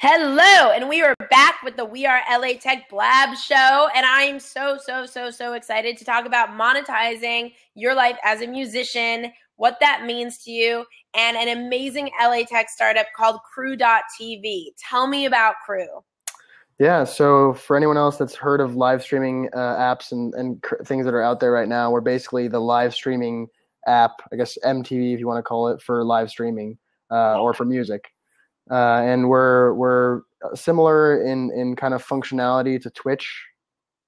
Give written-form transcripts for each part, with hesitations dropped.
Hello, and we are back with the We Are LA Tech Blab show, and I'm so excited to talk about monetizing your life as a musician, what that means to you, and an amazing LA Tech startup called Crew.tv. Tell me about Crew. Yeah, so for anyone else that's heard of live streaming apps and things that are out there right now, we're basically the live streaming app, I guess MTV if you want to call it, for live streaming or for music. And we're similar in kind of functionality to Twitch,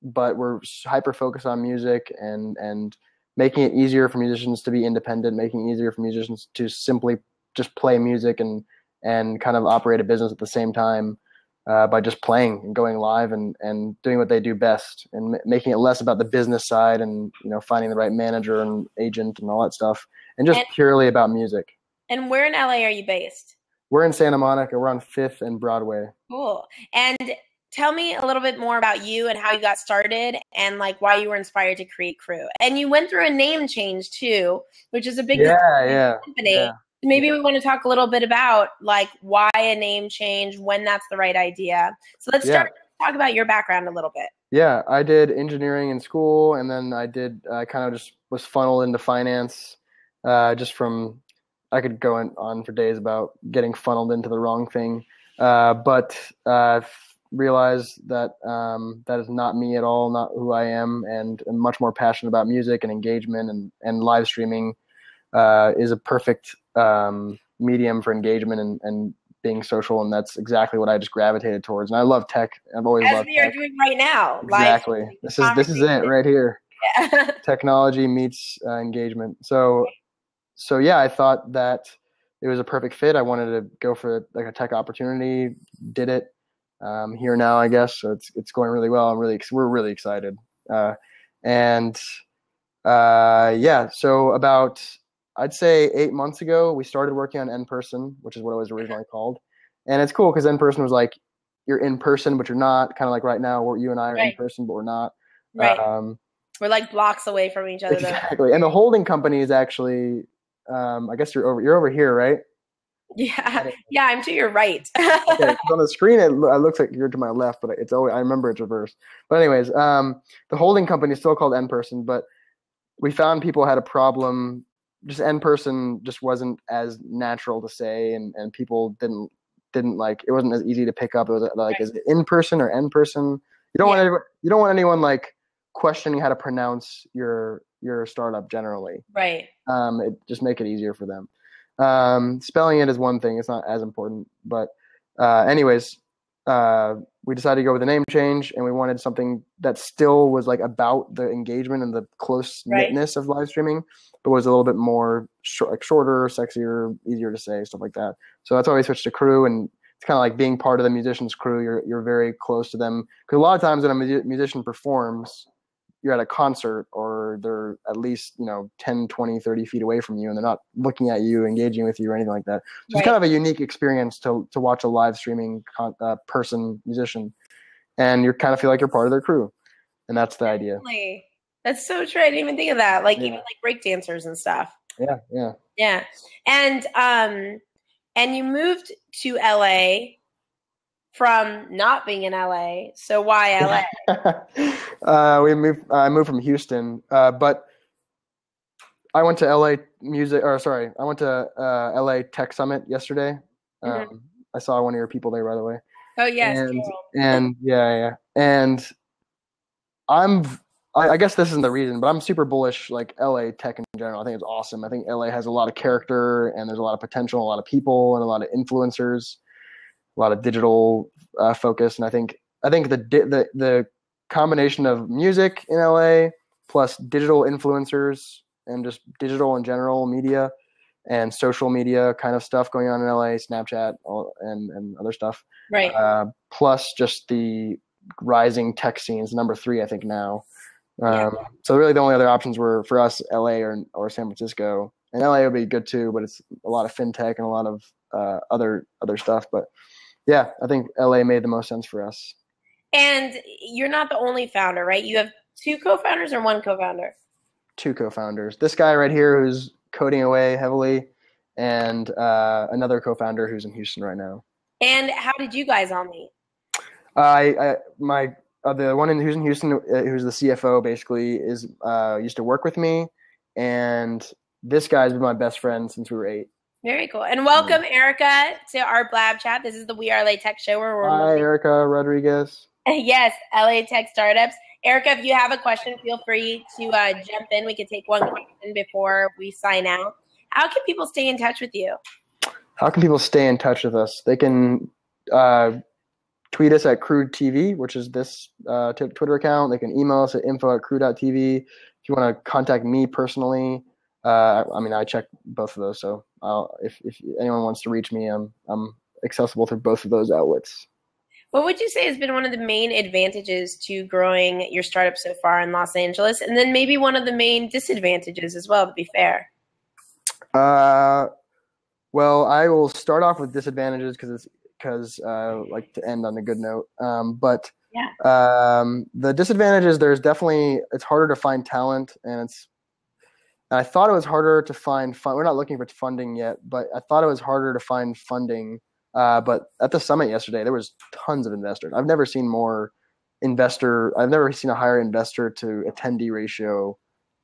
but we're hyper focused on music and making it easier for musicians to be independent, making it easier for musicians to simply just play music and kind of operate a business at the same time by just playing and going live and doing what they do best and making it less about the business side and finding the right manager and agent and all that stuff and just purely about music. And where in LA are you based? We're in Santa Monica. We're on 5th and Broadway. Cool. And tell me a little bit more about you and how you got started and like why you were inspired to create Crew. And you went through a name change too, which is a big company. Yeah. Maybe we want to talk a little bit about like why a name change, when that's the right idea. So let's talk about your background a little bit. Yeah, I did engineering in school, and then I kind of just was funneled into finance just from, I could go on for days about getting funneled into the wrong thing. But realized that that is not me at all, not who I am, and I'm much more passionate about music and engagement and live streaming is a perfect medium for engagement and being social, and that's exactly what I just gravitated towards. And I love tech. I've always loved tech. As we are doing right now. Exactly. This is it right here. Yeah. Technology meets engagement. So yeah, I thought that it was a perfect fit. I wanted to go for like a tech opportunity. Did it. Here now, I guess. So it's going really well. We're really excited. So about, I'd say 8 months ago, we started working on N-Person, which is what it was originally called. And it's cool because N-Person was like, you're in person, but you're not. Kind of like right now, where you and I are in person, but we're not. Right. We're like blocks away from each other. Exactly. Though. And the holding company is actually, I guess you're over here, right? Yeah, I'm to your right. Okay, on the screen it looks like you're to my left, but I remember it's reversed. But anyways, the holding company is still called N-Person, but we found people had a problem. Just N-Person just wasn't as natural to say, and people didn't like, it wasn't as easy to pick up. It was like, is it in person or N-Person? You don't want anyone like questioning how to pronounce your startup generally. Right. It just make it easier for them. Spelling it is one thing; it's not as important. But anyways, we decided to go with a name change, and we wanted something that still was like about the engagement and the close knitness of live streaming, but was a little bit more shorter, sexier, easier to say, stuff like that. So that's why we switched to Crew, and it's kind of like being part of the musician's crew. You're very close to them, because a lot of times when a musician performs, you're at a concert or they're at least 10, 20, 30 feet away from you, and they're not looking at you, engaging with you, or anything like that. So it's kind of a unique experience to watch a live streaming musician, and you kind of feel like you're part of their crew, and that's the idea. That's so true. I didn't even think of that. Like even like break dancers and stuff. Yeah. And you moved to LA from not being in LA. So why LA? I moved from Houston, but I went to LA I went to LA Tech Summit yesterday. I saw one of your people there, by the way. Oh yes. And and I guess this isn't the reason, but I'm super bullish, like LA tech in general. I think it's awesome. I think LA has a lot of character, and there's a lot of potential, a lot of people, and a lot of influencers, a lot of digital focus. And I think the combination of music in LA plus digital influencers and just digital in general media and social media kind of stuff going on in LA, Snapchat and other stuff. Right. Plus just the rising tech scenes, number 3, I think now. So really the only other options were for us, LA or San Francisco. And LA would be good too, but it's a lot of fintech and a lot of other stuff. But yeah, I think LA made the most sense for us. And you're not the only founder, right? You have 2 co-founders or 1 co-founder? 2 co-founders. This guy right here who's coding away heavily, and another co-founder who's in Houston right now. And how did you guys all meet? The one who's in Houston, who's the CFO, basically is used to work with me, and this guy's been my best friend since we were 8. Very cool. And welcome, Erica, to our Blab Chat. This is the We Are LA Tech Show where we're Hi, Erica Rodriguez. Yes, LA Tech Startups. Erica, if you have a question, feel free to jump in. We can take one question before we sign out. How can people stay in touch with you? How can people stay in touch with us? They can tweet us at Crude TV, which is this Twitter account. They can email us at info@crude.tv. If you want to contact me personally, I check both of those. So if anyone wants to reach me, I'm accessible through both of those outlets. What would you say has been one of the main advantages to growing your startup so far in Los Angeles, and then maybe one of the main disadvantages as well, to be fair? Well, I will start off with disadvantages because I like to end on a good note. The disadvantages, it's harder to find talent, and I thought it was harder to find we're not looking for funding yet, but I thought it was harder to find funding. But at the summit yesterday, there was tons of investors. I've never seen a higher investor to attendee ratio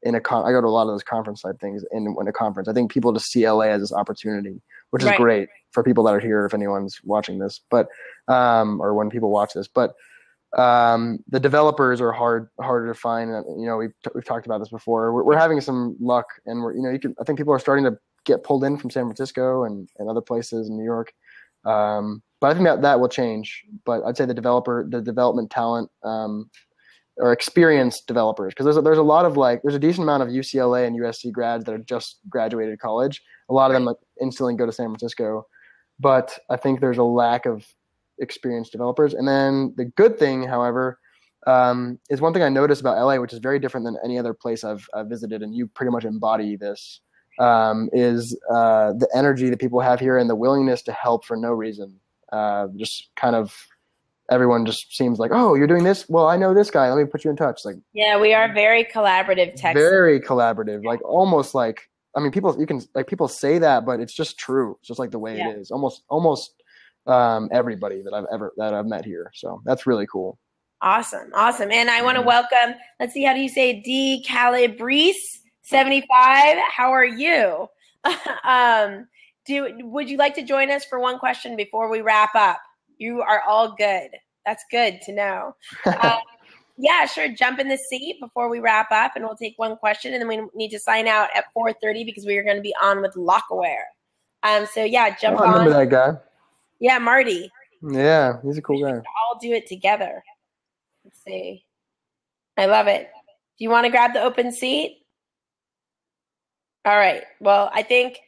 I go to a lot of those conference type things in a conference. I think people just see LA as this opportunity, which is great for people that are here, if anyone's watching this, or when people watch this. But the developers are harder to find. We've talked about this before. We're having some luck, and I think people are starting to get pulled in from San Francisco and other places in New York. But I think that will change. But I'd say the development talent, or experienced developers, because there's a decent amount of UCLA and USC grads that are just graduated college. A lot of them instantly go to San Francisco, but I think there's a lack of experienced developers. And then the good thing, however, is one thing I noticed about LA, which is very different than any other place I've visited, and you pretty much embody this, is the energy that people have here and the willingness to help for no reason. Just kind of everyone just seems like, oh, you're doing this? Well, I know this guy. Let me put you in touch. We are very collaborative. Very collaborative. Almost people say that, but it's just true. It's just like the way it is. Almost everybody that I've met here. So that's really cool. Awesome. And I want to welcome, let's see, how do you say D Calabrese 75? How are you? Would you like to join us for one question before we wrap up? You are all good. That's good to know. Yeah, sure. Jump in the seat before we wrap up, and we'll take one question, and then we need to sign out at 4:30 because we are going to be on with Lockaware. Jump on. I remember that guy. Yeah, Marty. Yeah, he's a cool guy. All do it together. Let's see. I love it. Do you want to grab the open seat? All right. Well, I think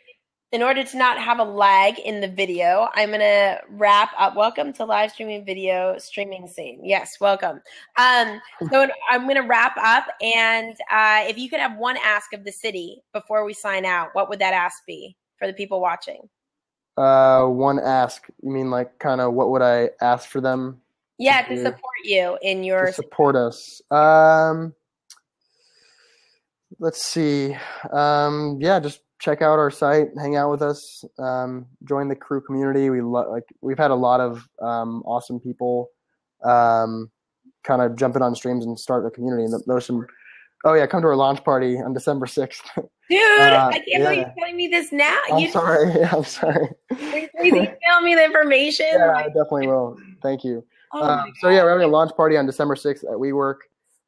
in order to not have a lag in the video, I'm going to wrap up. Welcome to live streaming video streaming scene. Yes, welcome. So I'm going to wrap up. And if you could have one ask of the city before we sign out, what would that ask be for the people watching? One ask. You mean what would I ask for them? Yeah, to support you in your... To support us. Let's see. Just check out our site, hang out with us, join the crew community. We've had a lot of awesome people kind of jump in on streams and start a community. And come to our launch party on December 6th. Dude, I can't believe you're telling me this now. I'm sorry. Please email me the information. Yeah, I definitely will. Thank you. We're having a launch party on December 6th at WeWork.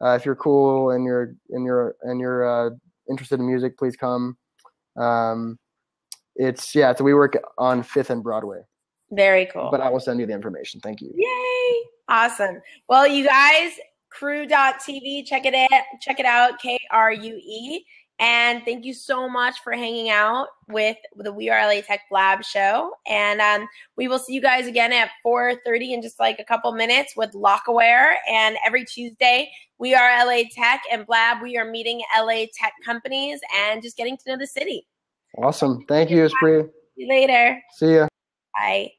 If you're cool and you're interested in music, please come. It's a WeWork on 5th and Broadway. Very cool. But I will send you the information. Thank you. Yay! Awesome. Well, you guys, Crue.tv, check it out, KRUE. And thank you so much for hanging out with the We Are LA Tech Blab show. And we will see you guys again at 4:30 in just like a couple minutes with Lockaware. And every Tuesday, We Are LA Tech and Blab, we are meeting LA tech companies and just getting to know the city. Awesome. Thank you, Espree. See you later. See ya. Bye.